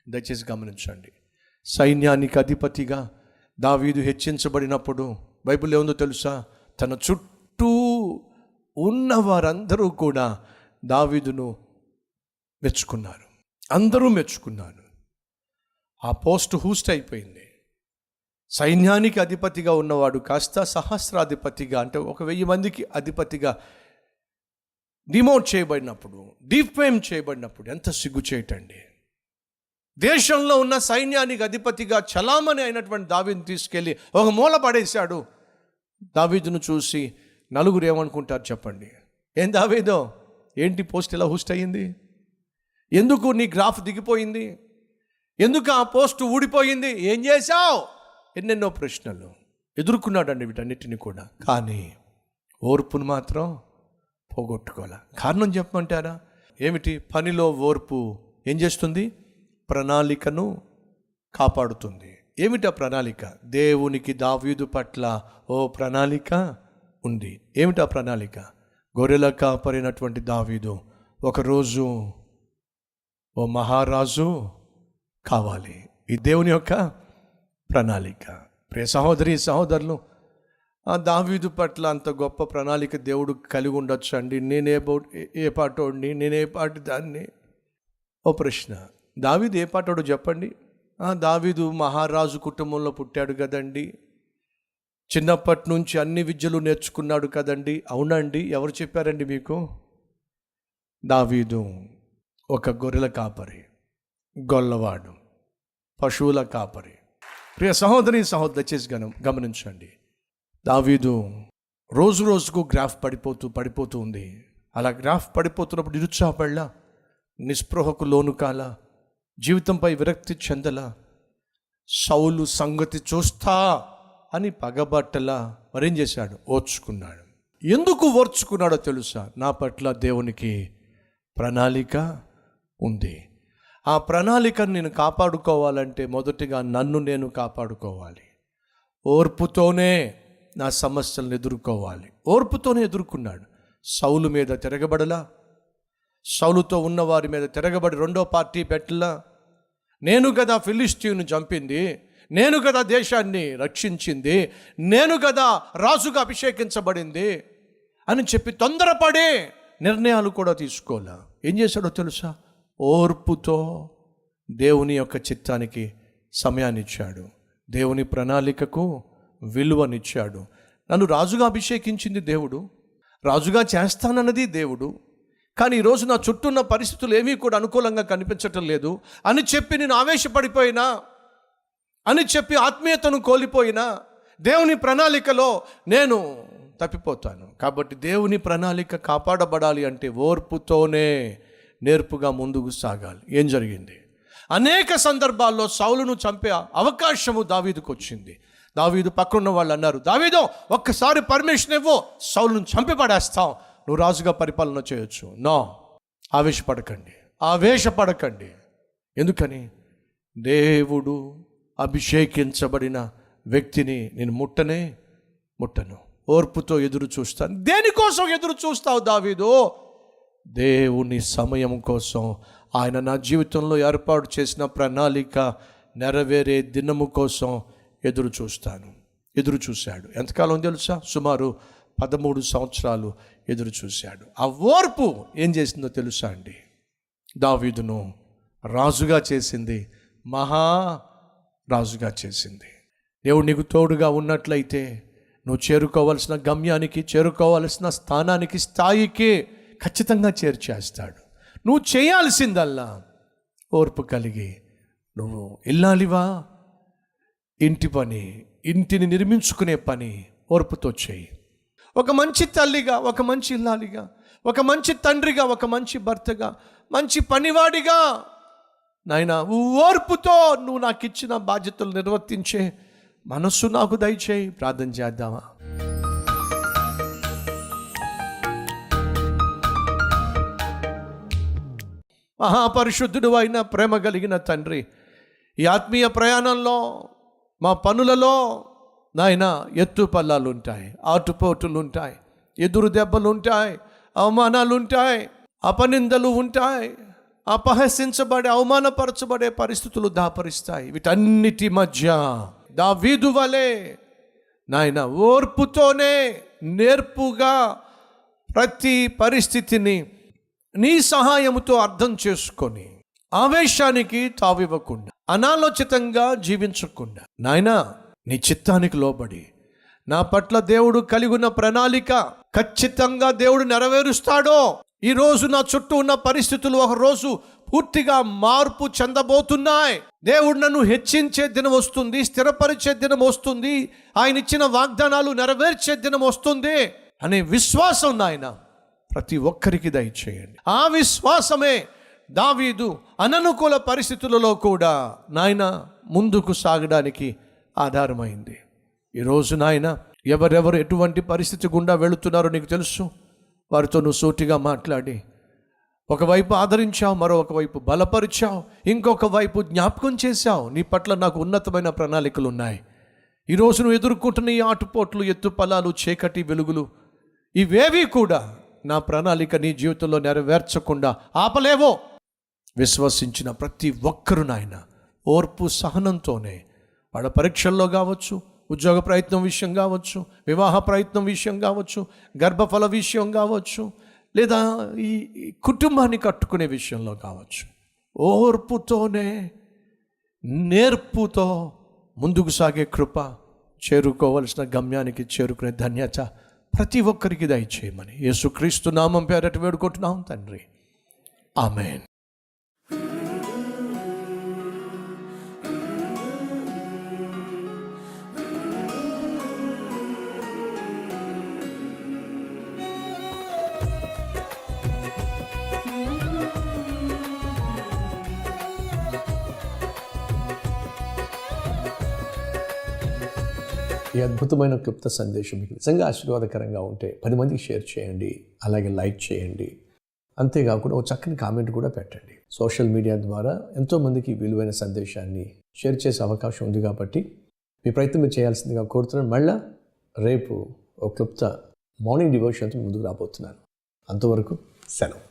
దయచేసి గమనించండి. సైన్యానికి అధిపతిగా దావీదు హెచ్చించబడినప్పుడు బైబిల్ ఏముందో తెలుసా? తన చుట్టూ ఉన్న వారందరూ కూడా దావీదును మెచ్చుకున్నారు. అందరూ మెచ్చుకున్నారు. ఆ పోస్ట్ హూస్ట్ అయిపోయింది. సైన్యానికి అధిపతిగా ఉన్నవాడు కాస్త సహస్రాధిపతిగా, అంటే 1000 మందికి అధిపతిగా డిమోట్ చేయబడినప్పుడు, డిఫేమ్ చేయబడినప్పుడు ఎంత సిగ్గుచేటండి. దేశంలో ఉన్న సైన్యానికి అధిపతిగా చలామణి అయినటువంటి దావీదును తీసుకెళ్ళి ఒక మూల పడేశాడు. దావీదును చూసి నలుగురు ఏమనుకుంటారు చెప్పండి? ఏం దావీదో, ఏంటి పోస్ట్ ఇలా హూస్ట్ అయ్యింది? ఎందుకు నీ గ్రాఫ్ దిగిపోయింది? ఎందుకు ఆ పోస్ట్ ఊడిపోయింది? ఏం చేశావు? ఎన్నెన్నో ప్రశ్నలు ఎదుర్కొన్నాడండి వీటన్నిటిని కూడా. కానీ ఓర్పును మాత్రం పోగొట్టుకోవాలి. కారణం చెప్పమంటారా? ఏమిటి? పనిలో ఓర్పు ఏం చేస్తుంది? ప్రణాళికను కాపాడుతుంది. ఏమిటి ఆ ప్రణాళిక? దేవునికి దావీదు పట్ల ఓ ప్రణాళిక ఉంది. ఏమిటి ఆ ప్రణాళిక? గొర్రెల కాపరినటువంటి దావీదు ఒకరోజు ఓ మహారాజు కావాలి. ఈ దేవుని యొక్క ప్రణాళిక. ప్రియ సహోదరి సహోదరులు, ఆ దావీదు పట్ల అంత గొప్ప ప్రణాళిక దేవుడు కలిగి ఉండొచ్చు అండి. ఏ పాటోడిని, నేనే పాటి దాన్ని. ఓ ప్రశ్న, దావీదు ఏ పాటోడు చెప్పండి? దావీదు మహారాజు కుటుంబంలో పుట్టాడు కదండి, చిన్నప్పటి నుంచి అన్ని విద్యలు నేర్చుకున్నాడు కదండి. అవునండి, ఎవరు చెప్పారండి మీకు? దావీదు ఒక గొర్రెల కాపరి, గొల్లవాడు, పశువుల కాపరి. ప్రియ సహోదరి సహోదరు దయచేసి గమనించండి. దావీదు రోజు రోజుకు గ్రాఫ్ పడిపోతూ ఉంది. అలా గ్రాఫ్ పడిపోతున్నప్పుడు నిరుత్సాహపడలా, నిస్పృహకు లోను కాల, జీవితంపై విరక్తి చెందలా, సౌలు సంగతి చూస్తా అని పగబట్టలా. మరేం చేశాడు? ఓర్చుకున్నాడు. ఎందుకు ఓర్చుకున్నాడో తెలుసా? నా పట్ల దేవునికి ప్రణాళిక ఉంది. ఆ ప్రణాళికను నేను కాపాడుకోవాలంటే మొదటిగా నన్ను నేను కాపాడుకోవాలి. ఓర్పుతోనే నా సమస్యలను ఎదుర్కోవాలి. ఓర్పుతోనే ఎదుర్కొన్నాడు. సౌలు మీద తిరగబడలా, సౌలుతో ఉన్న వారి మీద తిరగబడి రెండో పార్టీ పెట్టలా. నేను కదా ఫిలిష్తీయుని చంపింది, నేను కదా దేశాన్ని రక్షించింది, నేను కదా రాజుగా అభిషేకించబడింది అని చెప్పి తొందరపడే నిర్ణయాలు కూడా తీసుకోలే. ఏం చేశాడో తెలుసా? ఓర్పుతో దేవుని యొక్క చిత్తానికి సమయాన్ని ఇచ్చాడు, దేవుని ప్రణాళికకు విలువనిచ్చాడు. నన్ను రాజుగా అభిషేకించింది దేవుడు, రాజుగా చేస్తానన్నది దేవుడు. కానీ ఈరోజు నా చుట్టూ ఉన్న పరిస్థితులు ఏమీ కూడా అనుకూలంగా కనిపించటం లేదు అని చెప్పి నేను ఆవేశపడిపోయినా, అని చెప్పి ఆత్మీయతను కోల్పోయినా, దేవుని ప్రణాళికలో నేను తప్పిపోతాను. కాబట్టి దేవుని ప్రణాళిక కాపాడబడాలి అంటే ఓర్పుతోనే నేర్పుగా ముందుకు సాగాలి. ఏం జరిగింది? అనేక సందర్భాల్లో సౌలును చంపే అవకాశము దావీదుకు వచ్చింది. దావీదు పక్కనున్న వాళ్ళు అన్నారు, దావీదు ఒక్కసారి పర్మిషన్ ఇవ్వు, సౌలును చంపి పడేస్తాం, నువ్వు రాజుగా పరిపాలన చేయొచ్చు. నో, ఆవేశపడకండి. ఎందుకని? దేవుడు అభిషేకించబడిన వ్యక్తిని నేను ముట్టను. ఓర్పుతో ఎదురు చూస్తాను. దేనికోసం ఎదురు చూస్తావు దావీదు? దేవుని సమయం కోసం. ఆయన నా జీవితంలో ఏర్పాటు చేసిన ప్రణాళిక నెరవేరే దినము కోసం ఎదురు చూశాడు. ఎంతకాలం తెలుసా? సుమారు 13 సంవత్సరాలు ఎదురు చూశాడు. ఆ ఓర్పు ఏం చేసిందో తెలుసా అండి? దావీదును రాజుగా చేసింది, రాజుగా చేసింది. దేవుడు నీకు తోడుగా ఉన్నట్లయితే నువ్వు చేరుకోవాల్సిన గమ్యానికి, చేరుకోవాల్సిన స్థానానికి, స్థాయికి ఖచ్చితంగా చేర్చేస్తాడు. నువ్వు చేయాల్సిందల్లా ఓర్పు కలిగి, నువ్వు ఇల్లాలివా, ఇంటిని నిర్మించుకునే పని ఓర్పుతో చేయి. ఒక మంచి తల్లిగా, ఒక మంచి ఇల్లాలిగా, ఒక మంచి తండ్రిగా, ఒక మంచి భర్తగా, మంచి పనివాడిగా, నాయనా ఓర్పుతో నువ్వు నాకు ఇచ్చిన బాధ్యతలు నిర్వర్తించే మనస్సు నాకు దయచేయి. ప్రార్థన చేద్దామా? మహాపరిశుద్ధుడు అయిన ప్రేమ కలిగిన తండ్రి, ఈ ఆత్మీయ ప్రయాణంలో మా పనులలో నాయన ఎత్తు పల్లాలు ఉంటాయి, ఆటుపోటులు ఉంటాయి, ఎదురు దెబ్బలు ఉంటాయి, అవమానాలు ఉంటాయి, అపనిందలు ఉంటాయి, అపహసించబడే అవమానపరచబడే పరిస్థితులు దాపరిస్తాయి. వీటన్నిటి మధ్య దావీదు వలె నాయన ఓర్పుతోనే నేర్పుగా ప్రతి పరిస్థితిని నీ సహాయముతో అర్థం చేసుకొని ఆవేశానికి తావివ్వకుండా అనాలోచితంగా జీవించకుండా నాయనా నీ చిత్తానికి లోబడి నా పట్ల దేవుడు కలిగి ఉన్న ప్రణాళిక ఖచ్చితంగా దేవుడు నెరవేరుస్తాడో, ఈరోజు నా చుట్టూ ఉన్న పరిస్థితులు ఒకరోజు పూర్తిగా మార్పు చెందబోతున్నాయి, దేవుడు నన్ను హెచ్చించే దినం వస్తుంది, స్థిరపరిచే దినం వస్తుంది, ఆయన ఇచ్చిన వాగ్దానాలు నెరవేర్చే దినం వస్తుంది అనే విశ్వాసం నాయన ప్రతి ఒక్కరికి దయచేయండి. ఆ విశ్వాసమే దావీదు అననుకూల పరిస్థితులలో కూడా నాయన ముందుకు సాగడానికి ఆధారమైంది. ఈరోజు నాయన ఎవరెవరు ఎటువంటి పరిస్థితి గుండా వెళుతున్నారో నీకు తెలుసు. వారితో నువ్వు సూటిగా మాట్లాడి ఒకవైపు ఆదరించావు, మరొక వైపు బలపరిచావు, ఇంకొక వైపు జ్ఞాపకం చేశావు. నీ పట్ల నాకు ఉన్నతమైన ప్రణాళికలు ఉన్నాయి. ఈరోజు నువ్వు ఎదుర్కొంటున్న ఈ ఆటుపోట్లు, ఎత్తుపల్లాలు, చీకటి వెలుగులు ఇవేవి కూడా నా ప్రణాళిక నీ జీవితంలో నెరవేర్చకుండా ఆపలేవో. విశ్వసించిన ప్రతి ఒక్కరు నాయన ఓర్పు సహనంతోనే వాళ్ళ పరీక్షల్లో కావచ్చు, ఉద్యోగ ప్రయత్నం విషయం కావచ్చు, వివాహ ప్రయత్నం విషయం కావచ్చు, గర్భఫల విషయం కావచ్చు, లేదా ఈ కుటుంబాన్ని కట్టుకునే విషయంలో కావచ్చు, ఓర్పుతోనే నేర్పుతో ముందుకు సాగే కృప, చేరుకోవలసిన గమ్యానికి చేరుకునే ధన్యత ప్రతి ఒక్కరికి దయచేయమని యేసుక్రీస్తు నామం పేరట వేడుకుంటున్నాం తండ్రి, ఆమేన్. ఈ అద్భుతమైన క్లుప్త సందేశం మీకు నిజంగా ఆశీర్వాదకరంగా ఉంటే 10 మందికి షేర్ చేయండి, అలాగే లైక్ చేయండి. అంతేకాకుండా ఒక చక్కని కామెంట్ కూడా పెట్టండి. సోషల్ మీడియా ద్వారా ఎంతోమందికి విలువైన సందేశాన్ని షేర్ చేసే అవకాశం ఉంది కాబట్టి మీ ప్రయత్నం మీరు చేయాల్సిందిగా కోరుతున్నాను. మళ్ళీ రేపు ఒక క్లుప్త మార్నింగ్ డివోషన్తో ముందుకు రాబోతున్నాను. అంతవరకు సెలవు.